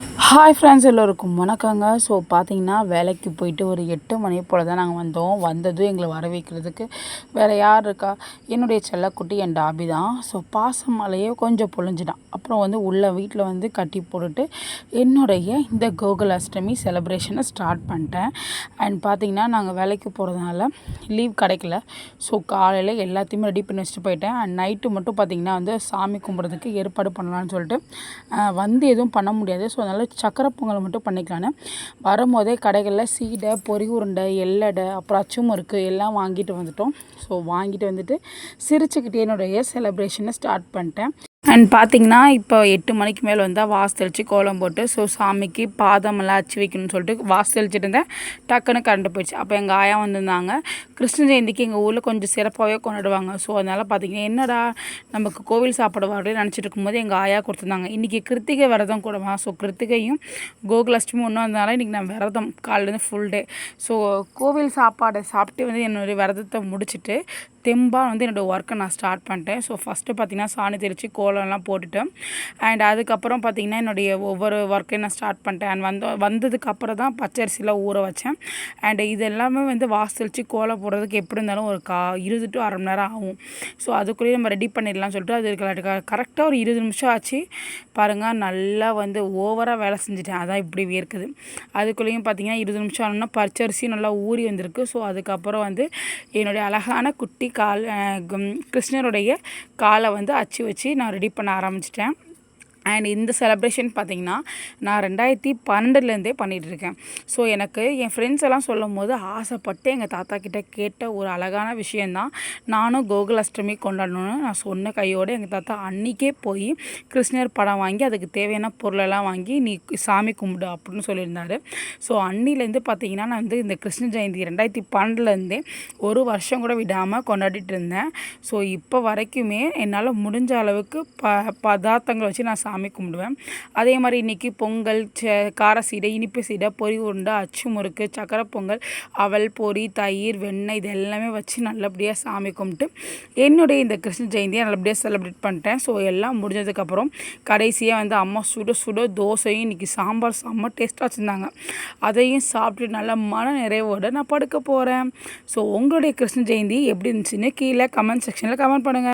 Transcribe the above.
Hi friends எல்லோருக்கும் வணக்கங்க. So பார்த்தீங்கன்னா வேலைக்கு போயிட்டு ஒரு 8 மணி போல் தான் நாங்கள் வந்தோம். வந்ததும் எங்களை வர வைக்கிறதுக்கு வேறு யார் இருக்கா, என்னுடைய செல்லக்குட்டி என் டாபி தான். ஸோ பாசமலையே கொஞ்சம் பொழிஞ்சிட்டான். அப்புறம் உள்ள வீட்டில் கட்டி போட்டுட்டு என்னுடைய இந்த கோகுலாஷ்டமி செலிப்ரேஷனை ஸ்டார்ட் பண்ணிட்டேன். அண்ட் பார்த்தீங்கன்னா நாங்கள் வேலைக்கு போகிறதுனால லீவ் கிடைக்கல. ஸோ காலையில் எல்லாத்தையுமே ரெடி பண்ணி வச்சுட்டு போயிட்டேன். அண்ட் நைட்டு மட்டும் பார்த்திங்கன்னா சாமி கும்பிட்றதுக்கு ஏற்பாடு பண்ணலான்னு சொல்லிட்டு எதுவும் பண்ண முடியாது. ஸோ அதனால் சக்கரை பொங்கல் மட்டும் பண்ணிக்கலான்னு வரும்போதே கடைகளில் சீடை, பொரி உருண்டை, எள்ளடை, அப்புறம் அச்சு முறுக்கு எல்லாம் வாங்கிட்டு வந்துட்டோம். ஸோ வாங்கிட்டு வந்துட்டு சிரிச்சுக்கிட்டே என்னுடைய செலிப்ரேஷனை ஸ்டார்ட் பண்ணிட்டேன். அண்ட் பார்த்திங்கன்னா இப்போ 8 மணிக்கு மேலே வந்தால் வாசு தெளித்து கோலம் போட்டு ஸோ சாமிக்கு பாதமெல்லாம் அச்சு வைக்கணும்னு சொல்லிட்டு வாசு தெளிச்சிட்டு இருந்தேன். டக்குன்னு கரண்ட் போயிடுச்சு. அப்போ எங்கள் ஆயா வந்திருந்தாங்க. கிருஷ்ண ஜெயந்திக்கு எங்கள் ஊரில் கொஞ்சம் சிறப்பாகவே கொண்டாடுவாங்க. ஸோ அதனால் பார்த்திங்கன்னா என்னடா நமக்கு கோவில் சாப்பாடு வரலன்னு நினச்சிட்டு இருக்கும்போது எங்கள் ஆயா கொடுத்துருந்தாங்க. இன்றைக்கி கிருத்திகை விரதம் கூடவா. ஸோ கிருத்திகையும் கோகுலாஷ்டமி ஒன்றும் வந்ததுனால இன்றைக்கி நான் விரதம் காலையிலேருந்து ஃபுல் டே. ஸோ கோவில் சாப்பாடை சாப்பிட்டு என்னுடைய விரதத்தை முடிச்சுட்டு தெம்பாக என்னோடய ஒர்க்கை நான் ஸ்டார்ட் பண்ணிட்டேன். ஸோ ஃபஸ்ட்டு பார்த்திங்கன்னா சாணி தெளித்து கோலம்லாம் போட்டுட்டேன். அண்ட் அதுக்கப்புறம் பார்த்திங்கன்னா என்னுடைய ஒவ்வொரு ஒர்க்கையும் நான் ஸ்டார்ட் பண்ணிட்டேன். அண்ட் வந்ததுக்கப்புறம் தான் பச்சரிசிலாம் ஊற வச்சேன். அண்ட் இது எல்லாமே வாசு தெளித்து கோலம் போடுறதுக்கு எப்படி இருந்தாலும் ஒரு 20 to அரை மணி நேரம் ஆகும். ஸோ அதுக்குள்ளேயே நம்ம ரெடி பண்ணிடலாம்னு சொல்லிட்டு அது கரெக்டாக ஒரு 20 நிமிஷம் ஆச்சு. பாருங்கள் நல்லா ஓவராக வேலை செஞ்சுட்டேன். அதான் இப்படி இருக்குது. அதுக்குள்ளேயும் பார்த்திங்கன்னா 20 நிமிஷம் ஆனோன்னா பச்சரிசி நல்லா ஊறி வந்திருக்கு. ஸோ அதுக்கப்புறம் என்னுடைய அழகான குட்டி கிருஷ்ணருடைய காலை அச்சு வச்சு நான் ரெடி பண்ண ஆரம்பிச்சிட்டேன். அண்ட் இந்த செலிப்ரேஷன் பார்த்திங்கன்னா நான் 2012லேருந்தே பண்ணிகிட்ருக்கேன். ஸோ எனக்கு என் ஃப்ரெண்ட்ஸ் எல்லாம் சொல்லும் போது ஆசைப்பட்டு எங்கள் தாத்தா கிட்டே கேட்ட ஒரு அழகான விஷயந்தான் நானும் கோகுலாஷ்டமி கொண்டாடணுன்னு நான் சொன்ன கையோடு எங்கள் தாத்தா அன்றைக்கே போய் கிருஷ்ணர் படம் வாங்கி அதுக்கு தேவையான பொருளெல்லாம் வாங்கி நீ சாமி கும்பிடு அப்படின்னு சொல்லியிருந்தார். ஸோ அன்னிலேருந்து பார்த்திங்கன்னா நான் இந்த கிருஷ்ண ஜெயந்தி 2012லேருந்தே ஒரு வருஷம் கூட விடாமல் கொண்டாடிட்டு இருந்தேன். ஸோ இப்போ வரைக்குமே என்னால் முடிஞ்ச அளவுக்கு பதார்த்தங்களை வச்சு நான் சாமி கும்பிடுவேன். அதே மாதிரி இன்றைக்கி பொங்கல், கார சீடை, இனிப்பு சீடை, பொரி உருண்டை, அச்சு முறுக்கு, சக்கரை பொங்கல், அவல், பொரி, தயிர், வெண்ணெய் இது எல்லாமே வச்சு நல்லபடியாக சாமி கும்பிட்டு என்னுடைய இந்த கிருஷ்ண ஜெயந்தியை நல்லபடியாக செலிப்ரேட் பண்ணிட்டேன். ஸோ எல்லாம் முடிஞ்சதுக்கப்புறம் கடைசியாக அம்மா சுட சுட தோசையும் இன்றைக்கி சாம்பார் செம்ம டேஸ்ட்டாக வச்சுருந்தாங்க. அதையும் சாப்பிட்டு நல்ல மன நிறைவோடு நான் படுக்க போகிறேன். ஸோ உங்களுடைய கிருஷ்ண ஜெயந்தி எப்படி இருந்துச்சுன்னு கீழே கமெண்ட் செக்ஷனில் கமெண்ட் பண்ணுங்கள்.